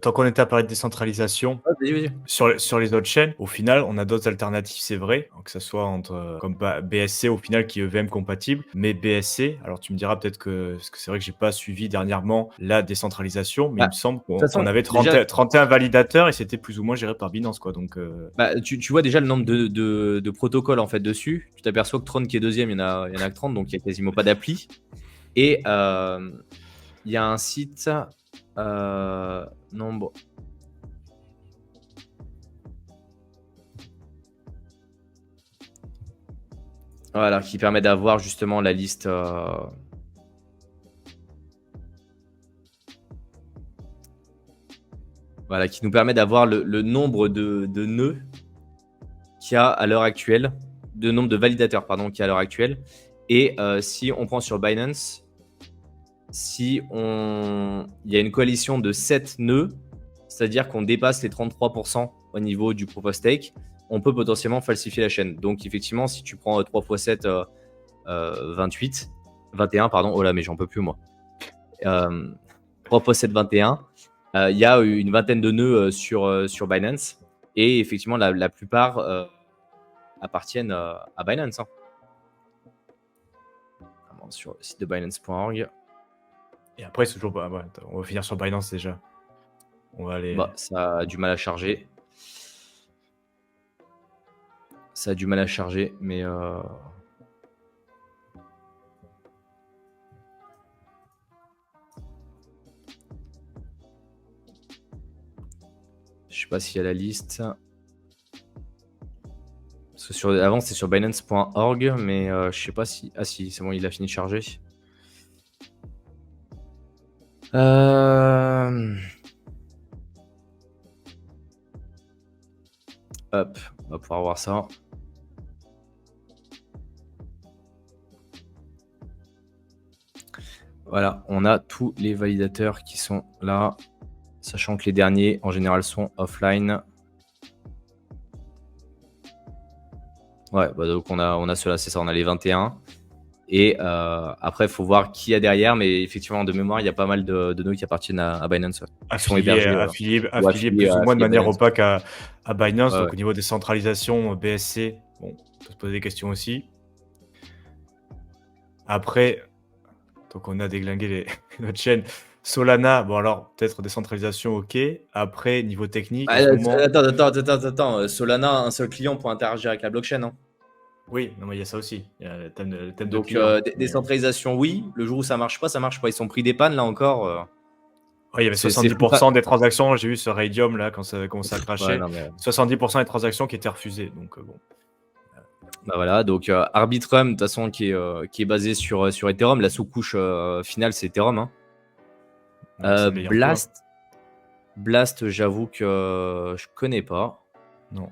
Tant qu'on était à parler de décentralisation, Ouais, vas-y. sur les autres chaînes, au final, on a d'autres alternatives, c'est vrai, que ça soit entre, comme BSC au final qui est EVM compatible, mais BSC, alors tu me diras peut-être que parce que c'est vrai que j'ai pas suivi dernièrement la décentralisation, mais il Bah, me semble de toute qu'on façon, avait déjà, 31 validateurs et c'était plus ou moins géré par Binance, quoi, donc bah, tu vois déjà le nombre de protocoles en fait dessus. Tu t'aperçois que Tron qui est deuxième, il y en a que 30, donc il n'y a quasiment pas d'appli. Et il y a un site nombre. Voilà, qui permet d'avoir justement la liste. Voilà, qui nous permet d'avoir le nombre de nœuds qu'il y a à l'heure actuelle, de nombre de validateurs, pardon, qu'il y a à l'heure actuelle. Et si on prend sur Binance, il y a une coalition de 7 nœuds, c'est-à-dire qu'on dépasse les 33% au niveau du proof of stake, on peut potentiellement falsifier la chaîne. Donc effectivement, si tu prends 3 x 7, 28, 21, pardon, oh là, mais j'en peux plus moi. 3 x 7, 21, il y a une vingtaine de nœuds sur Binance, et effectivement, la plupart appartiennent à Binance. Hein. Sur le site de Binance.org. et après c'est toujours ouais, on va finir sur Binance déjà. On va aller Ça a du mal à charger. Ça a du mal à charger, mais je sais pas s'il y a la liste. Parce que avant c'était sur Binance.org, mais je sais pas si. Ah si, c'est bon, il a fini de charger. Hop, on va pouvoir voir ça. Voilà, on a tous les validateurs qui sont là, sachant que les derniers en général sont offline. Ouais, bah donc on a ceux-là, c'est ça, on a les 21. Et après, il faut voir qui y a derrière, mais effectivement, de mémoire, il y a pas mal de nœuds qui appartiennent à Binance. Qui sont hébergés. Affiliés plus ou moins de manière opaque à Binance. Ouais, donc au niveau des centralisations, BSC, bon, on peut se poser des questions aussi. Après, donc on a déglingué notre chaîne. Solana, bon alors peut-être décentralisation, ok. Après, niveau technique, en ce moment... Attends. Solana, un seul client pour interagir avec la blockchain. Hein. Oui, non, mais il y a ça aussi. Il y a le thème de Donc, client. décentralisation, oui. Le jour où ça marche pas, ça marche pas. Ils sont pris des pannes, là encore. Ouais, il y avait C'est 70% des transactions, j'ai vu sur Radium, là, quand ça commençait à cracher. Ouais, non, mais... 70% des transactions qui étaient refusées. Donc, bon. Bah voilà, donc Arbitrum, de toute façon, qui est basé sur Ethereum. La sous-couche finale, c'est Ethereum. Hein. Ouais, c'est le meilleur Blast, j'avoue que je connais pas. Non.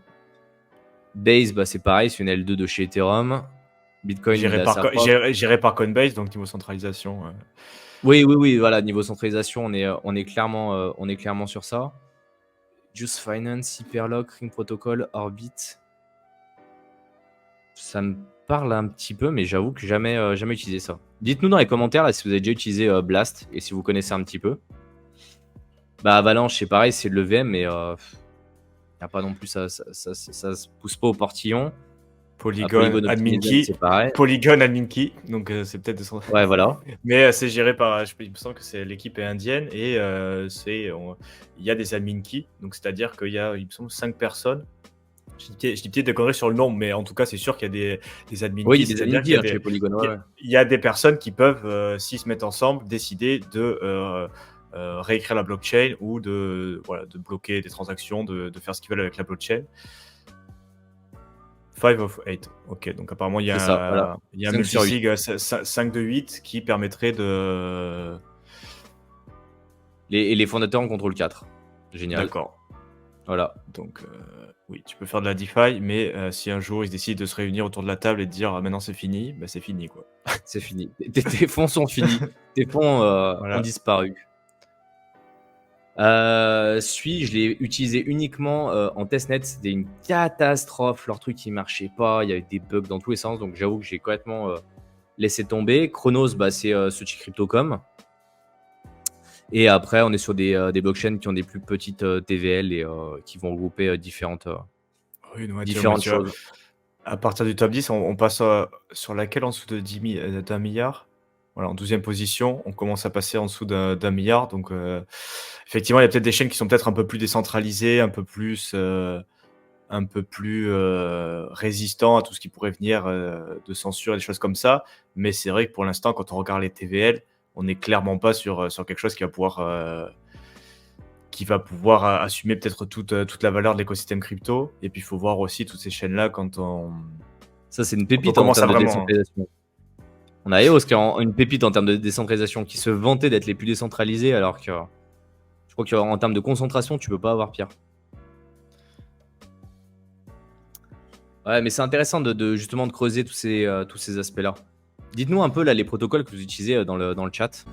Base, bah, c'est pareil, c'est une L2 de chez Ethereum. Bitcoin, Géré par Coinbase, donc niveau centralisation. Oui, voilà, niveau centralisation, on est clairement sur ça. Juice Finance, Hyperlock, Ring Protocol, Orbit. Ça me parle un petit peu, mais j'avoue que jamais utilisé ça. Dites-nous dans les commentaires là, si vous avez déjà utilisé Blast et si vous connaissez un petit peu. Bah, Avalanche, c'est pareil, c'est de l'EVM, mais y a pas non plus ça se pousse pas au portillon. Polygon, admin key, c'est pareil. Polygon, admin key, donc c'est peut-être de son... Ouais, voilà. Mais c'est géré par, il me semble que c'est l'équipe est indienne et il y a des admin keys, donc c'est-à-dire qu'il y a, il me semble, 5 personnes. Je dis peut-être des conneries sur le nombre, mais en tout cas, c'est sûr qu'il y a des admin keys. Oui, il y a des admin keys chez Polygon. Il y a des personnes qui peuvent, s'ils se mettent ensemble, décider de réécrire la blockchain ou de bloquer des transactions, de faire ce qu'ils veulent avec la blockchain. 5 of 8. Ok, donc apparemment, il y a un multisig 5 de 8 qui permettrait de... Les fondateurs en contrôle 4. Génial. D'accord. Voilà. Donc, oui, tu peux faire de la DeFi, mais si un jour ils décident de se réunir autour de la table et de dire maintenant c'est fini, bah, c'est fini, quoi. C'est fini. Tes fonds sont finis. Tes fonds ont disparu. Je l'ai utilisé uniquement en testnet. C'était une catastrophe. Leur truc, il marchait pas. Il y avait des bugs dans tous les sens. Donc, j'avoue que j'ai complètement laissé tomber. Chronos, bah, c'est Sochi Cryptocom. Et après, on est sur des blockchains qui ont des plus petites TVL et qui vont regrouper Oui, ouais, différentes tu vois, choses. à partir du top 10, on passe sur laquelle en dessous de d'un milliard. Voilà, en 12e position, on commence à passer en dessous d'un milliard. Donc, effectivement, il y a peut-être des chaînes qui sont peut-être un peu plus décentralisées, un peu plus résistants à tout ce qui pourrait venir de censure et des choses comme ça. Mais c'est vrai que pour l'instant, quand on regarde les TVL, on n'est clairement pas sur quelque chose qui va pouvoir assumer peut-être toute la valeur de l'écosystème crypto. Et puis, il faut voir aussi toutes ces chaînes-là Ça, c'est une quand on pépite en commence à termes de vraiment. décentralisation. On a EOS qui est une pépite en termes de décentralisation, qui se vantait d'être les plus décentralisés, alors que je crois qu'en termes de concentration, tu peux pas avoir pire. Ouais, mais c'est intéressant justement de creuser tous ces aspects-là. Dites-nous un peu là les protocoles que vous utilisez dans le chat.